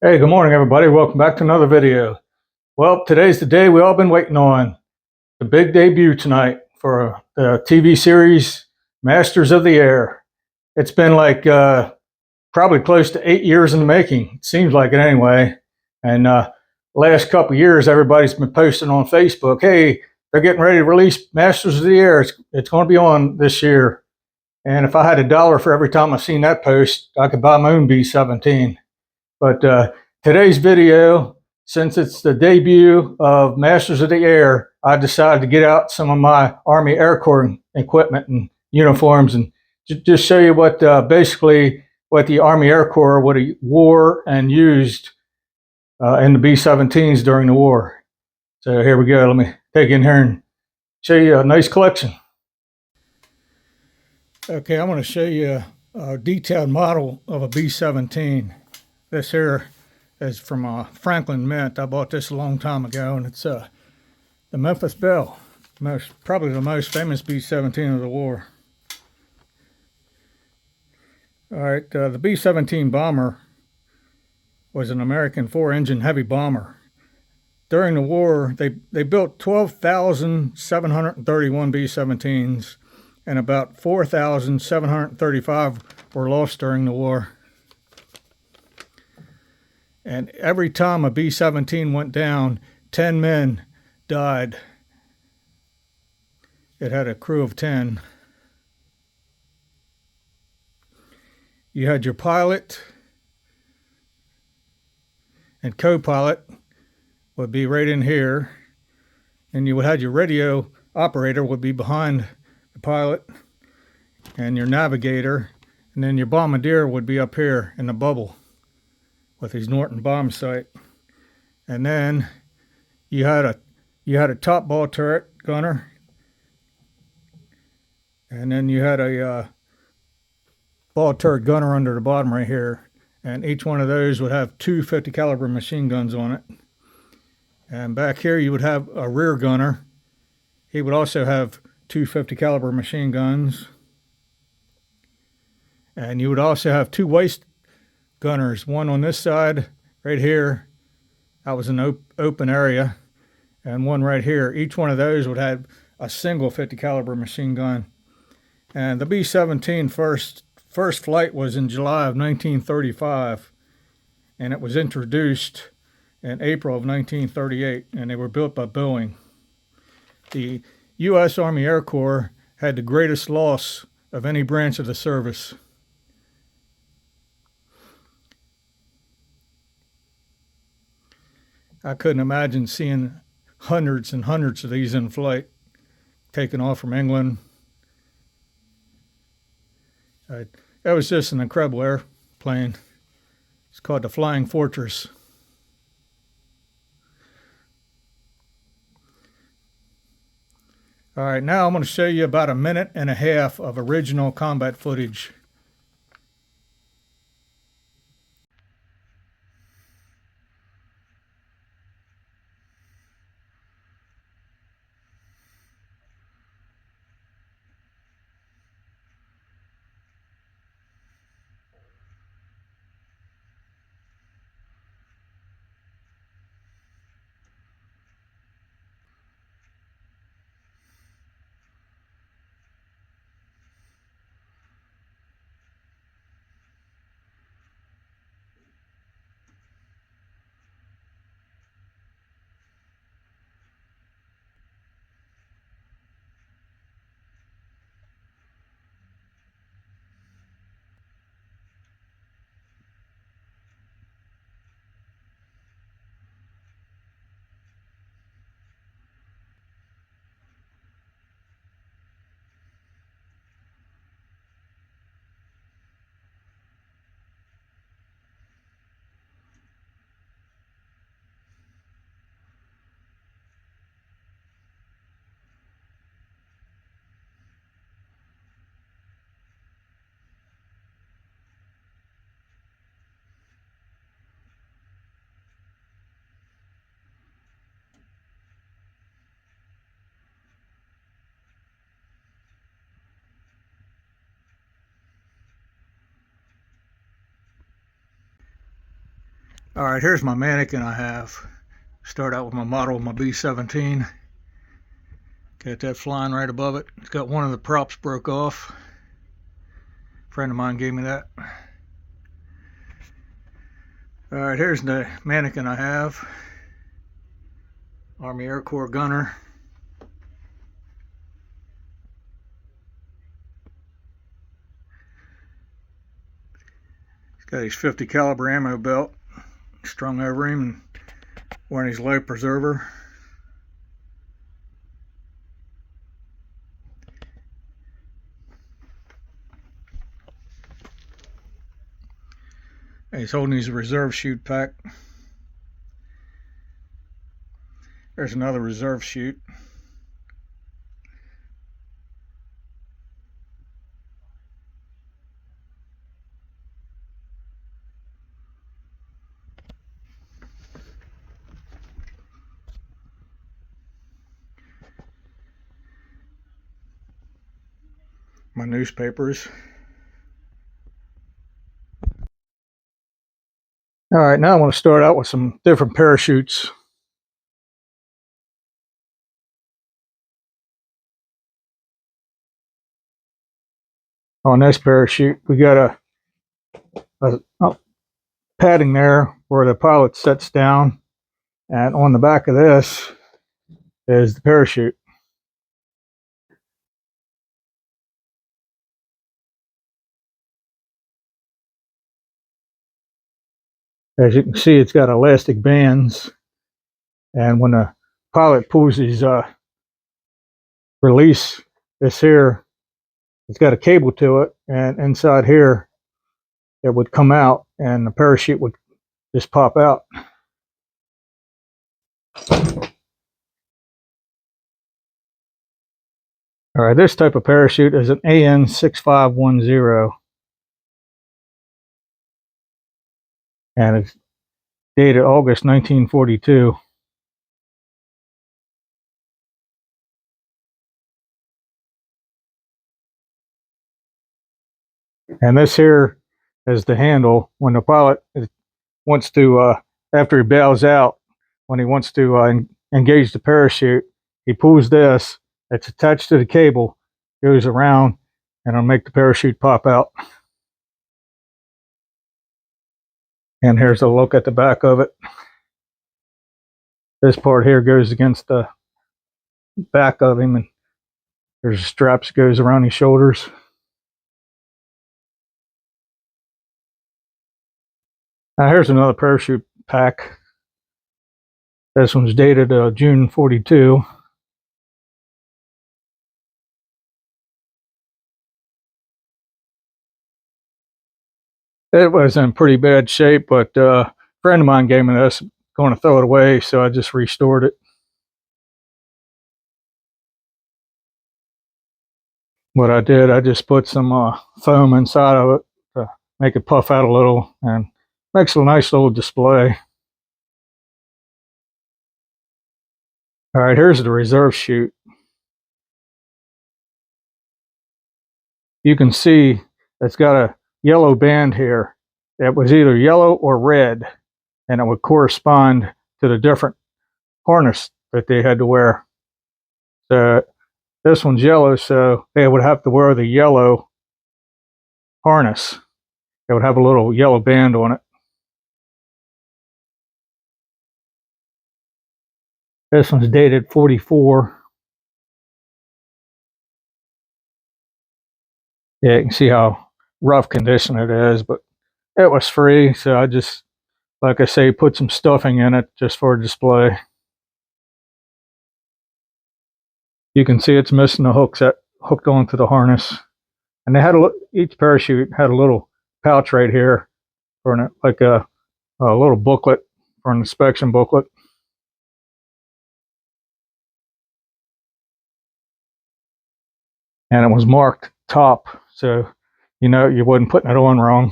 Hey, good morning, everybody. Welcome back to another video. Well, today's the day we all been waiting on. The big debut tonight for the TV series Masters of the Air. It's been like probably close to 8 years in the making. It seems like it anyway. And last couple of years, everybody's been posting on Facebook, hey, they're getting ready to release Masters of the Air. It's going to be on this year. And if I had $1 for every time I seen that post, I could buy my own B-17. But today's video, since it's the debut of Masters of the Air, I decided to get out some of my Army Air Corps equipment and uniforms and just show you what basically what the Army Air Corps would have wore and used in the B-17s during the war. So here we go. Let me take you in here and show you a nice collection. Okay, I'm going to show you a detailed model of a B-17. This here is from Franklin Mint. I bought this a long time ago, and it's the Memphis Belle, probably the most famous B-17 of the war. All right, the B-17 bomber was an American 4-engine heavy bomber. During the war, they built 12,731 B-17s, and about 4,735 were lost during the war. And every time a B-17 went down, 10 men died. It had a crew of 10. You had your pilot and co-pilot would be right in here. And you would have your radio operator would be behind the pilot and your navigator. And then your bombardier would be up here in the bubble with his Norton bomb sight. And then you had a top ball turret gunner, and then you had a ball turret gunner under the bottom right here, and each one of those would have two 50 caliber machine guns on it. And back here you would have a rear gunner. He would also have two 50 caliber machine guns, and you would also have two waist gunners, one on this side right here, that was an open area, and one right here. Each one of those would have a single 50 caliber machine gun. And the B-17 first flight was in July of 1935, and it was introduced in April of 1938, and they were built by Boeing. The U.S. Army Air Corps had the greatest loss of any branch of the service. I couldn't imagine seeing hundreds and hundreds of these in flight, taking off from England. It was just an incredible airplane. It's called the Flying Fortress. All right, now I'm going to show you about 1.5 minutes of original combat footage. All right, here's my mannequin I have. Start out with my model, my B-17. Got that flying right above it. It's got one of the props broke off. A friend of mine gave me that. All right, here's the mannequin I have. Army Air Corps gunner. He's got his 50 caliber ammo belt strung over him and wearing his life preserver. He's holding his reserve chute pack. There's another reserve chute. My newspapers. All right, now I want to start out with some different parachutes. On this parachute, we got a padding there where the pilot sits down, and on the back of this is the parachute. As you can see, it's got elastic bands, and when the pilot pulls his release, this here, it's got a cable to it, and inside here it would come out and the parachute would just pop out. All right, this type of parachute is an AN6510, and it's dated August 1942. And this here is the handle when the pilot wants to, after he bails out, when he wants to engage the parachute, he pulls this, it's attached to the cable, goes around, and it'll make the parachute pop out. And here's a look at the back of it. This part here goes against the back of him, and there's straps that goes around his shoulders. Now here's another parachute pack. This one's dated June 42. It was in pretty bad shape, but a friend of mine gave me this. Going to throw it away, so I just restored it. What I did, I just put some foam inside of it to make it puff out a little, and makes a nice little display. All right, here's the reserve chute. You can see it's got a yellow band here. It was either yellow or red, and it would correspond to the different harness that they had to wear. So this one's yellow, so they would have to wear the yellow harness. It would have a little yellow band on it. This one's dated 44. Yeah, you can see how rough condition it is, but it was free, so I just, like I say, put some stuffing in it just for display. You can see it's missing the hooks that hooked onto the harness. And they had each parachute had a little pouch right here for like a little booklet for an inspection booklet. And it was marked top, so you know you wasn't putting it on wrong.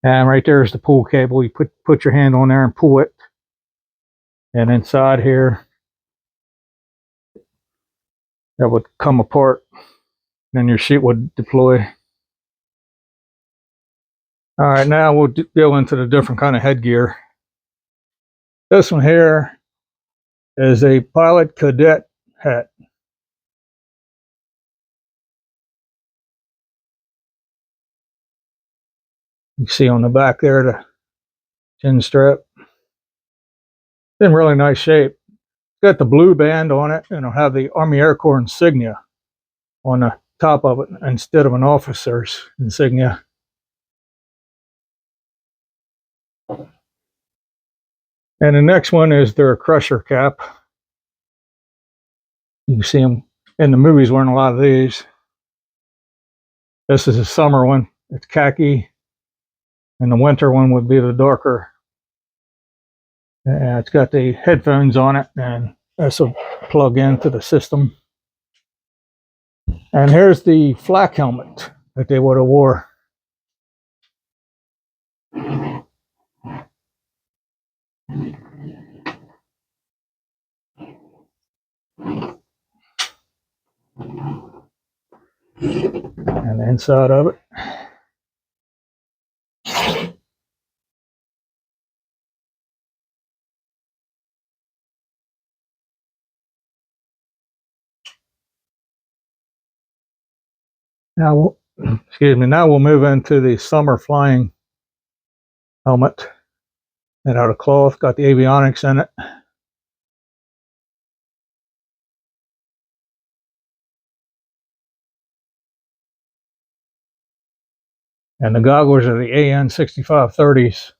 And right there is the pull cable. You put your hand on there and pull it. And inside here, that would come apart. Then your chute would deploy. All right, now we'll go into the different kind of headgear. This one here is a pilot cadet hat. You see on the back there the chin strap. It's in really nice shape. It's got the blue band on it, and it'll have the Army Air Corps insignia on the top of it instead of an officer's insignia. And the next one is their crusher cap. You can see them in the movies wearing a lot of these. This is a summer one. It's khaki. And the winter one would be the darker. And it's got the headphones on it, and this will plug into the system. And here's the flak helmet that they would have wore. And the inside of it. Now, excuse me, now we'll move into the summer flying helmet. Made out of cloth, got the avionics in it. And the goggles are the AN 6530s.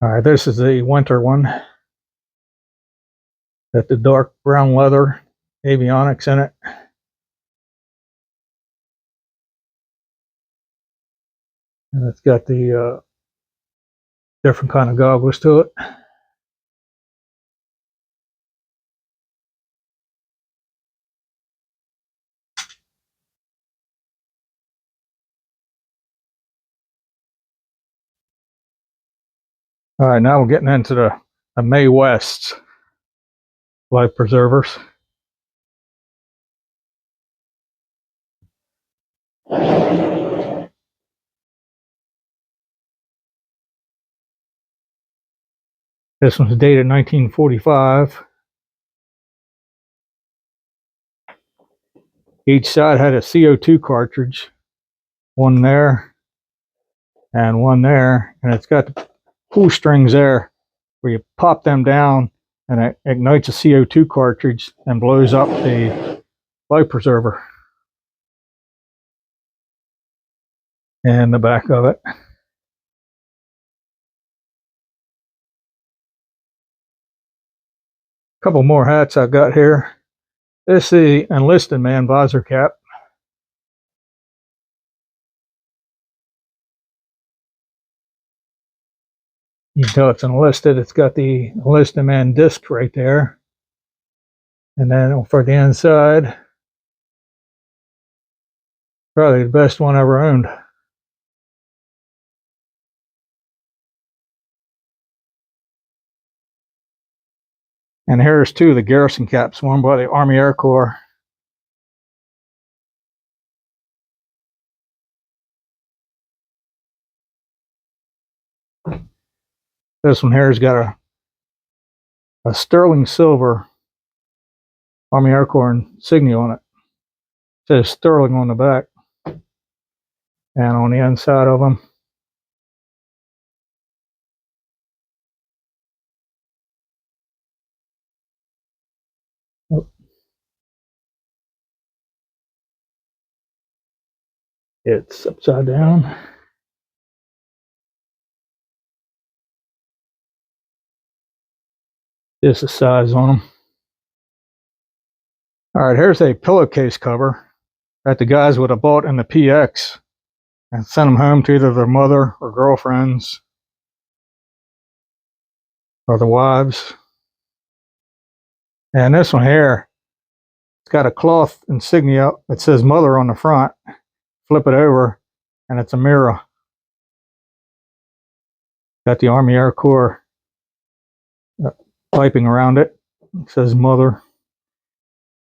All right, this is the winter one. Got the dark brown leather, avionics in it. And it's got the different kind of goggles to it. All right, now we're getting into the May West life preservers. This one's dated 1945. Each side had a CO2 cartridge, one there and one there, and it's got the pull strings there where you pop them down and it ignites a CO2 cartridge and blows up the life preserver. And the back of it. A couple more hats I've got here. This is the enlisted man visor cap. You can tell it's enlisted. It's got the enlisted man disc right there. And then for the inside, probably the best one I ever owned. And here's two of the Garrison caps worn by the Army Air Corps. This one here has got a sterling silver Army Air Corps insignia on it. It says sterling on the back. And on the inside of them, it's upside down. Just the size on them. All right, here's a pillowcase cover that the guys would have bought in the PX and sent them home to either their mother or girlfriends or the wives. And this one here, it's got a cloth insignia that says mother on the front. Flip it over and it's a mirror. Got the Army Air Corps piping around it. It says mother.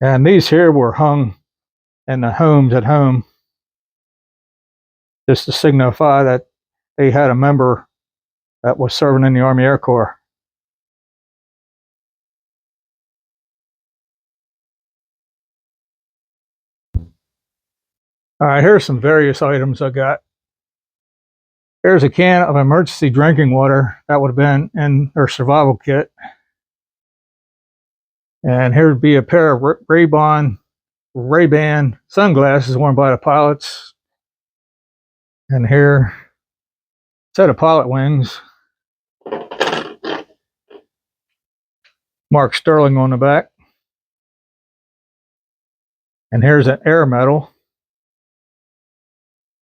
And these here were hung in the homes at home, just to signify that they had a member that was serving in the Army Air Corps. All right, here's some various items I got. Here's a can of emergency drinking water that would have been in their survival kit. And here would be a pair of Ray-Ban sunglasses worn by the pilots. And here, a set of pilot wings. Mark Sterling on the back. And here's an air medal.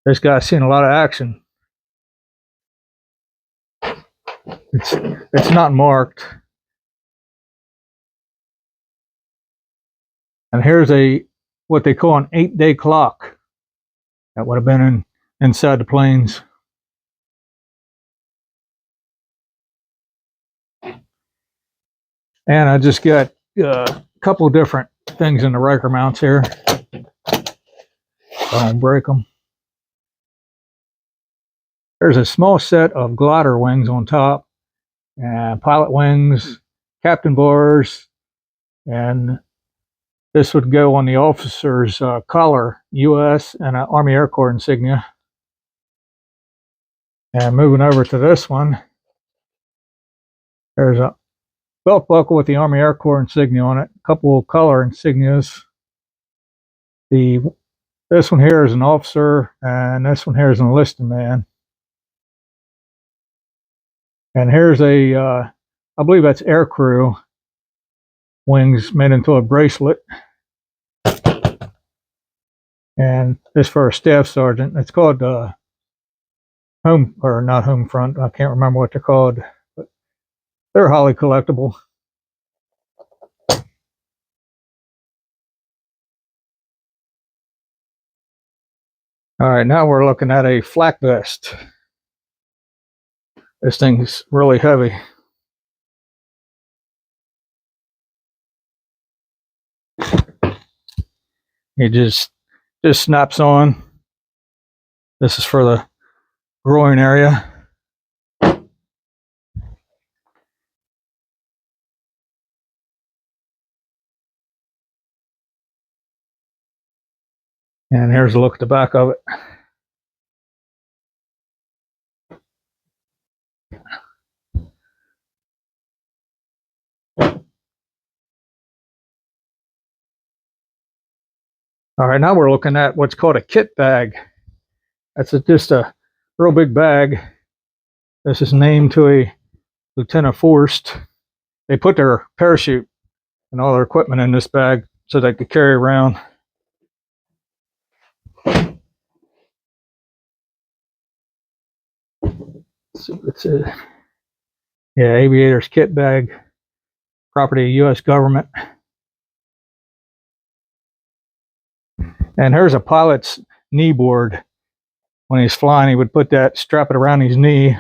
This guy's seen a lot of action. It's not marked. And here's what they call an 8-day clock that would have been inside the planes. And I just got a couple different things in the Riker mounts here. I don't break them. There's a small set of glider wings on top, and pilot wings, captain bars, and this would go on the officer's collar, U.S. and an Army Air Corps insignia. And moving over to this one, there's a belt buckle with the Army Air Corps insignia on it, a couple of color insignias. This one here is an officer, and this one here is an enlisted man. And here's I believe that's air crew wings made into a bracelet. And this for a staff sergeant. It's called not home front. I can't remember what they're called, but they're highly collectible. All right, now we're looking at a flak vest. This thing's really heavy. It just snaps on. This is for the groin area. And here's a look at the back of it. All right, now we're looking at what's called a kit bag. That's just a real big bag. This is named to a Lieutenant Forrest. They put their parachute and all their equipment in this bag so they could carry around. So it's aviator's kit bag, property of U.S. government. And here's a pilot's kneeboard. When he's flying, he would strap it around his knee.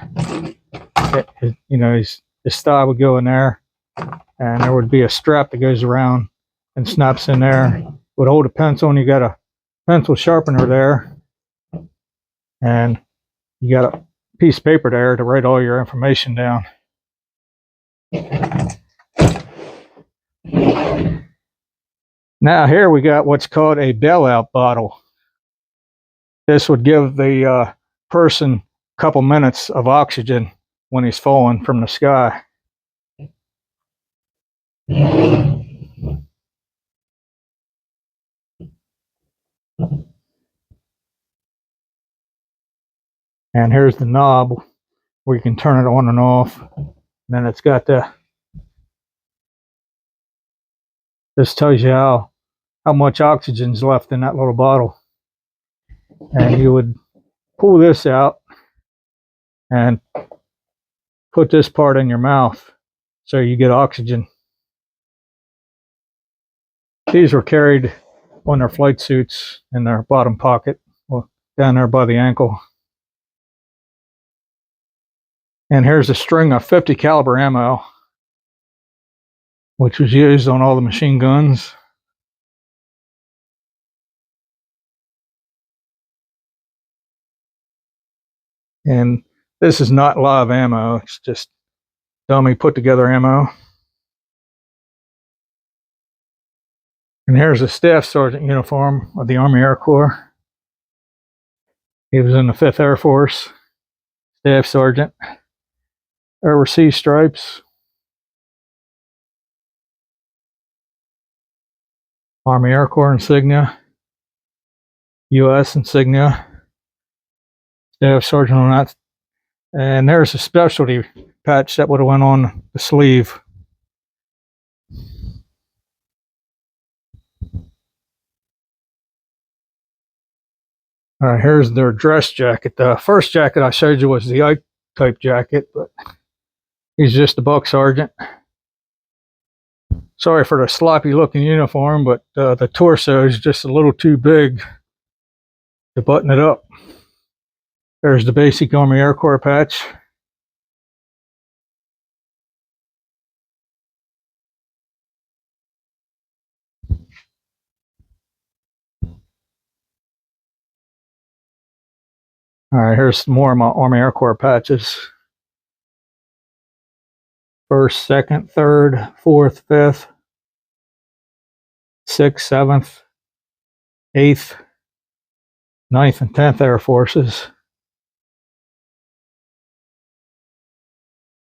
His thigh would go in there, and there would be a strap that goes around and snaps in there. It would hold a pencil, and you got a pencil sharpener there, and you got a piece of paper there to write all your information down. Now here we got what's called a bailout bottle. This would give the person a couple minutes of oxygen when he's falling from the sky. And here's the knob where you can turn it on and off. And then it's got this tells you how much oxygen's left in that little bottle. And you would pull this out and put this part in your mouth so you get oxygen. These were carried on their flight suits in their bottom pocket, down there by the ankle. And here's a string of 50 caliber ammo. which was used on all the machine guns. And this is not live ammo, it's just dummy put together ammo. And here's a staff sergeant uniform of the Army Air Corps. He was in the 5th Air Force, staff sergeant, overseas stripes, Army Air Corps insignia, U.S. insignia, staff sergeant on that. And there's a specialty patch that would have went on the sleeve. All right, here's their dress jacket. The first jacket I showed you was the Ike type jacket, but he's just a buck sergeant. Sorry for the sloppy looking uniform, but the torso is just a little too big to button it up. There's the basic Army Air Corps patch. All right, here's more of my Army Air Corps patches. 1st, 2nd, 3rd, 4th, 5th, 6th, 7th, 8th, 9th, and 10th Air Forces.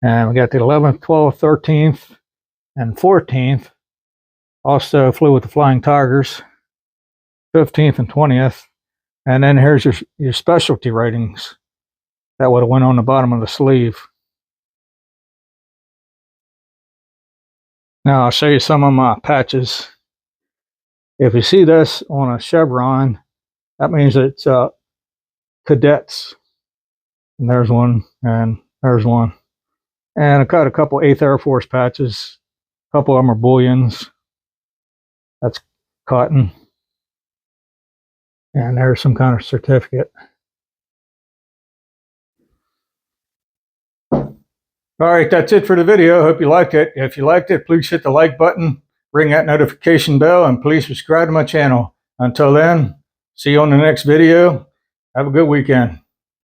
And we got the 11th, 12th, 13th, and 14th. Also flew with the Flying Tigers, 15th and 20th. And then here's your specialty ratings that would have went on the bottom of the sleeve. Now I'll show you some of my patches. If you see this on a chevron, that means it's cadets. And there's one, and there's one. And I got a couple 8th Air Force patches. A couple of them are bullions. That's cotton. And there's some kind of certificate. All right, that's it for the video. Hope you liked it. If you liked it, please hit the like button, ring that notification bell, and please subscribe to my channel. Until then, see you on the next video. Have a good weekend.